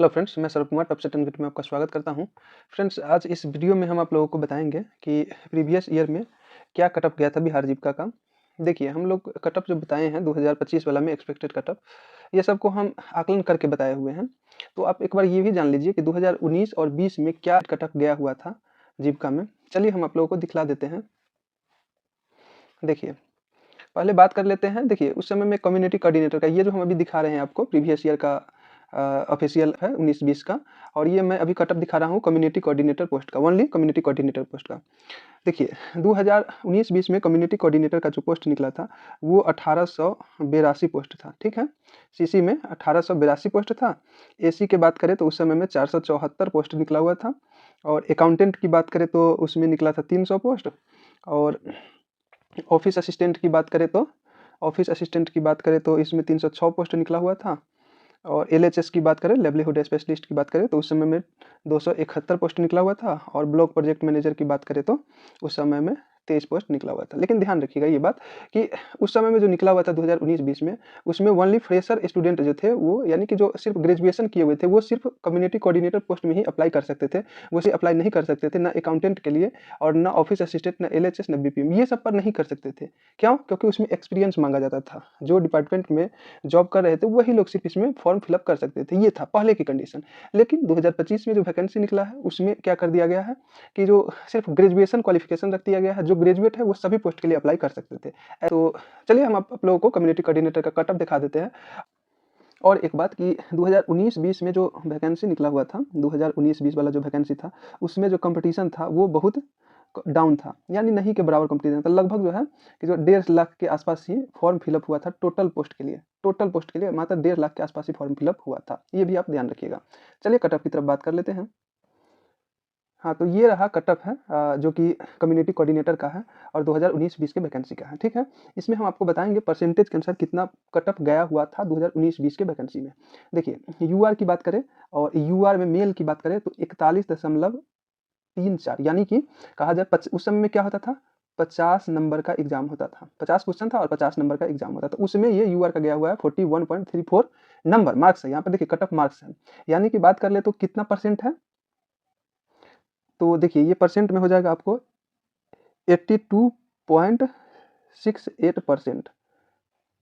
Hello friends, मैं सरव Kumar top set and में आपका स्वागत करता हूं। फ्रेंड्स, आज इस वीडियो में हम आप लोगों को बताएंगे कि प्रीवियस ईयर में क्या कट ऑफ गया था बिहार जीविका का। देखिए, हम लोग कट ऑफ जो बताए हैं 2025 वाला में एक्सपेक्टेड कट ऑफ, ये सबको हम आकलन करके बताए हुए हैं। तो आप एक बार ये भी जान लीजिए कि 2019 और 20 में क्या कट ऑफ गया हुआ था जीविका में। चलिए हम आप लोगों को दिखला देते हैं। देखिए, पहले बात कर लेते हैं। देखिए, उस समय में कम्युनिटी कोऑर्डिनेटर का ये जो हम अभी दिखा रहे हैं आपको प्रीवियस ईयर का ऑफिशियल है 19-20 का, और ये मैं अभी कटअप दिखा रहा हूँ कम्युनिटी कोऑर्डिनेटर पोस्ट का, ओनली कम्युनिटी कोऑर्डिनेटर पोस्ट का। देखिए, 2019-20 में कम्युनिटी कोऑर्डिनेटर का जो पोस्ट निकला था वो 1882 पोस्ट था। ठीक है, सीसी में 1882 पोस्ट था। एसी के बात करें तो उस समय में 474 पोस्ट निकला हुआ था, और अकाउंटेंट की बात करें तो उसमें निकला था 300 पोस्ट, और ऑफिस असिस्टेंट की बात करें तो इसमें 306 पोस्ट निकला हुआ था, और एलएचएस की बात करें, लाइवलीहुड स्पेशलिस्ट की बात करें तो उस समय में 271 पोस्ट निकला हुआ था, और ब्लॉक प्रोजेक्ट मैनेजर की बात करें तो उस समय में 23 पोस्ट निकला हुआ था। लेकिन ध्यान रखिएगा ये बात कि उस समय में जो निकला हुआ था 2019-20 में, उसमें ओनली फ्रेशर स्टूडेंट जो थे वो, यानी कि जो सिर्फ ग्रेजुएशन किए हुए थे, वो सिर्फ कम्युनिटी कोऑर्डिनेटर पोस्ट में ही अप्लाई कर सकते थे। वो से अप्लाई नहीं कर सकते थे ना अकाउंटेंट के लिए, और ना ऑफिस असिस्टेंट, ना एलएचएस, ना बीपीएम, ये सब पर नहीं कर सकते थे। क्यों? क्योंकि उसमें एक्सपीरियंस मांगा जाता था। जो डिपार्टमेंट में जॉब कर रहे थे वही लोग सिर्फ इसमें फॉर्म फिलअप कर सकते थे। ये था पहले की कंडीशन। लेकिन 2025 में जो वैकेंसी निकला है उसमें क्या कर दिया गया है कि जो सिर्फ ग्रेजुएशन क्वालिफिकेशन रख दिया गया है, जो ग्रेजुएट है वो सभी पोस्ट के लिए अप्लाई कर सकते थे। तो चलिए हम आप लोगों को कम्युनिटी कोऑर्डिनेटर का कट ऑफ दिखा देते हैं। और एक बात कि 2019-20 में जो वैकेंसी निकला हुआ था, 2019-20 वाला जो वैकेंसी था, उसमें जो कंपटीशन था वो बहुत डाउन था, यानी नहीं के बराबर कंपटीशन था। लगभग जो है कि जो 1.5 लाख के आसपास ही फॉर्म फिलअप हुआ था टोटल पोस्ट के लिए मात्र 1.5 लाख के आसपास ही फॉर्म फिलअप हुआ था। ये भी आप ध्यान रखिएगा। चलिए कट ऑफ की तरफ बात कर लेते हैं। हाँ, तो ये रहा कट ऑफ है जो कि कम्युनिटी कोऑर्डिनेटर का है, और 2019-20 के वैकेंसी का है। ठीक है, इसमें हम आपको बताएंगे परसेंटेज के अनुसार कितना कट ऑफ गया हुआ था 2019-20 के वैकेंसी में। देखिए, यूआर की बात करें, और यूआर में मेल की बात करें तो 41.34, यानी कि कहा जाए उस समय में क्या होता था, 50 नंबर का एग्जाम होता था। 50 क्वेश्चन था और 50 नंबर का एग्जाम होता था। उसमें ये यूआर का गया हुआ है 41.34 नंबर, मार्क्स है। यहाँ पर देखिए कट ऑफ मार्क्स है, यानी कि बात कर ले तो कितना परसेंट है, तो देखिए ये परसेंट में हो जाएगा आपको 82.68%।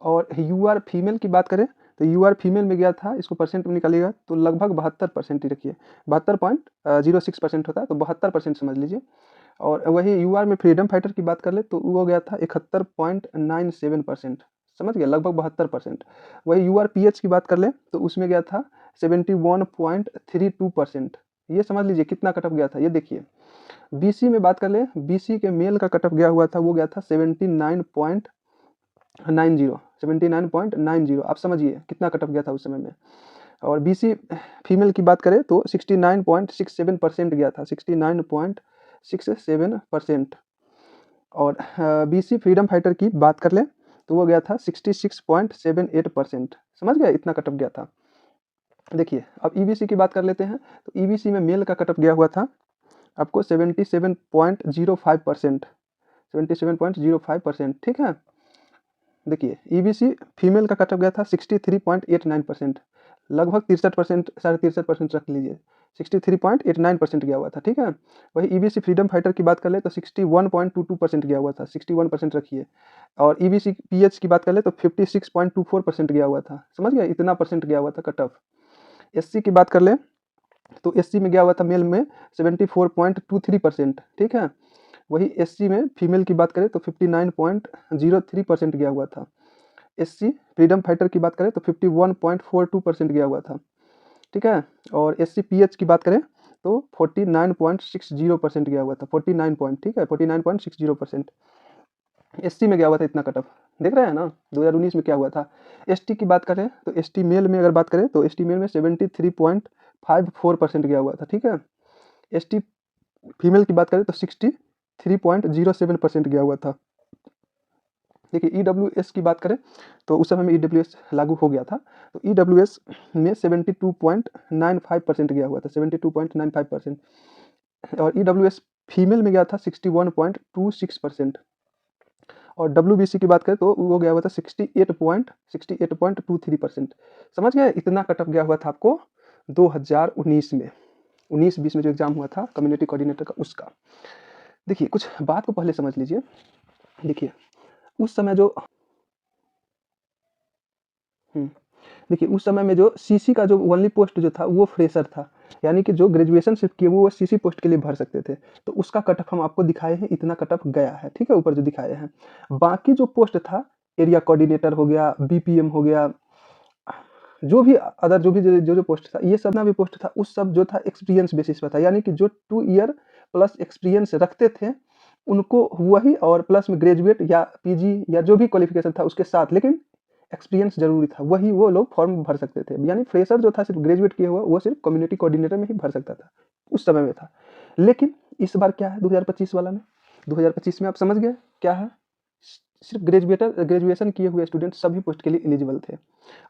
और यूआर फीमेल की बात करें तो यूआर फीमेल में गया था, इसको परसेंट में निकालिएगा तो लगभग 72% ही रखिए, 72.06% होता है, तो 72% समझ लीजिए। और वही यूआर में फ्रीडम फाइटर की बात कर ले तो वो गया था 71.97%, समझ गया, लगभग 72%। वही यूआर पीएच की बात कर ले तो उसमें गया था 71.32%। ये समझ लीजिए कितना कट ऑफ गया था। ये देखिए, बीसी में बात कर ले, बीसी के मेल का कट ऑफ गया हुआ था, वो गया था 79.90, आप समझिए कितना कट ऑफ गया था उस समय में। और बीसी फीमेल की बात करें तो 69.67% गया था, 69.67%। और बीसी फ्रीडम फाइटर की बात कर ले तो वो गया था 66.78%, समझ गया, इतना कट ऑफ गया था। देखिए, अब ईबीसी की बात कर लेते हैं, तो ईबीसी में मेल का कट ऑफ गया हुआ था आपको 77.05%, 77.05%। ठीक है, देखिए ईबीसी फीमेल का कट ऑफ गया था 63.89%, लगभग 63%, 63.5% रख लीजिए, 63.89% गया हुआ था। ठीक है, वही ईबीसी फ्रीडम फाइटर की बात कर ले तो 61.22% गया हुआ था, 61% रखिए। और ईबीसी पीएच की बात कर ले तो 56.24% गया हुआ था, समझ गया, इतना परसेंट गया हुआ था कट ऑफ। एससी की बात कर ले तो एससी में गया हुआ था मेल में 74.23%। ठीक है, वही एससी में फीमेल की बात करें तो 59.03% गया हुआ था। एससी फ्रीडम फाइटर की बात करें तो 51.42% गया हुआ था। ठीक है, और एससी पीएच की बात करें तो 49.60% गया हुआ था, 49 पॉइंट, ठीक है, 49.60%। एसटी में गया हुआ था इतना कट ऑफ, देख रहे हैं ना 2019 में क्या हुआ था। एसटी की बात करें तो एसटी मेल में अगर बात करें तो एसटी मेल में 73.54% गया हुआ था। ठीक है, एसटी फीमेल की बात करें तो 63.07% गया हुआ था। देखिए ईडब्ल्यूएस की बात करें तो उस समय में ईडब्ल्यूएस लागू हो गया था, तो ईडब्ल्यूएस में 72.95% गया हुआ था, 72.95%। और ईडब्ल्यूएस फीमेल में गया था 61.26%। और डब्ल्यूबीसी की बात करें तो वो गया हुआ था 68.23%। समझ गए, इतना कट ऑफ गया हुआ था आपको 2019 में, 19-20 में जो एग्ज़ाम हुआ था कम्युनिटी कोऑर्डिनेटर का, उसका। देखिए कुछ बात को पहले समझ लीजिए। देखिए उस समय जो देखिए उस समय में जो सीसी का जो ओनली पोस्ट जो था वो फ्रेशर था, यानी कि जो ग्रेजुएशन सिर्फ किए वो सीसी पोस्ट के लिए भर सकते थे। तो उसका कट ऑफ हम आपको दिखाए हैं, इतना कट ऑफ गया है, ठीक है, ऊपर जो दिखाए हैं। बाकी जो पोस्ट था, एरिया कोऑर्डिनेटर हो गया, बीपीएम हो गया, जो भी अदर जो पोस्ट था, ये सब ना भी पोस्ट था, उस सब जो था एक्सपीरियंस बेसिस पे था, यानी कि जो 2 ईयर प्लस एक्सपीरियंस रखते थे उनको वही, और प्लस में ग्रेजुएट या पीजी या जो भी क्वालिफिकेशन था उसके साथ, लेकिन एक्सपीरियंस जरूरी था, वही वो लोग फॉर्म भर सकते थे। यानी फ्रेशर जो था सिर्फ ग्रेजुएट किया हुआ वो सिर्फ कम्युनिटी कोऑर्डिनेटर में ही भर सकता था, उस समय में था। लेकिन इस बार क्या है 2025 वाला में, 2025 में आप समझ गए क्या है, सिर्फ ग्रेजुएशन किए हुए स्टूडेंट सभी पोस्ट के लिए एलिजिबल थे,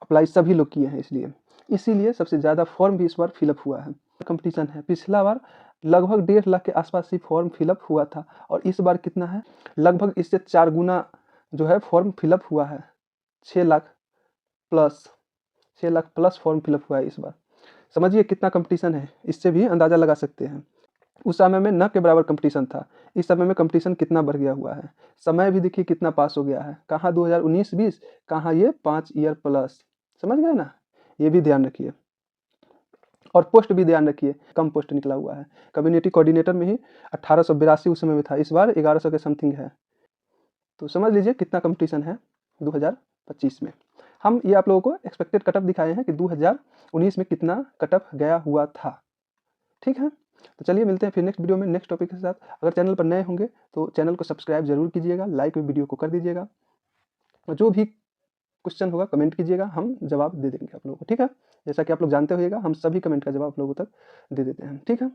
अप्लाई सभी लोग किए हैं, इसीलिए सबसे ज़्यादा फॉर्म भी इस बार फिलअप हुआ है। कंपटीशन है, पिछला बार लगभग 1.5 लाख के आसपास ही फॉर्म फिलअप हुआ था, और इस बार कितना है, लगभग इससे 4 गुना जो है फॉर्म फिलअप हुआ है, 6 lakh plus, 6 lakh plus form fill up हुआ है इस बार। समझिए कितना कंपटीशन है, इससे भी अंदाज़ा लगा सकते हैं। उस समय में न के बराबर कंपटीशन था, इस समय में कंपटीशन कितना बढ़ गया हुआ है। समय भी देखिए कितना पास हो गया है, कहाँ 2019-20, कहाँ ये 5 ईयर प्लस, समझ गए ना, ये भी ध्यान रखिए। और पोस्ट भी ध्यान रखिए, कम पोस्ट निकला हुआ है। कम्युनिटी कोऑर्डिनेटर में ही 1882 उस समय में था, इस बार 1100 के समथिंग है। तो समझ लीजिए कितना कंपटीशन है 2025 में। हम ये आप लोगों को एक्सपेक्टेड कट ऑफ दिखाए हैं कि 2019 में कितना कट ऑफ गया हुआ था, ठीक है। तो चलिए मिलते हैं फिर नेक्स्ट वीडियो में नेक्स्ट टॉपिक के साथ। अगर चैनल पर नए होंगे तो चैनल को सब्सक्राइब जरूर कीजिएगा, लाइक वीडियो को कर दीजिएगा, और जो भी क्वेश्चन होगा कमेंट कीजिएगा, हम जवाब दे देंगे आप लोगों को, ठीक है। जैसा कि आप लोग जानते होइएगा हम सभी कमेंट का जवाब आप लोगों तक दे देते हैं, ठीक है।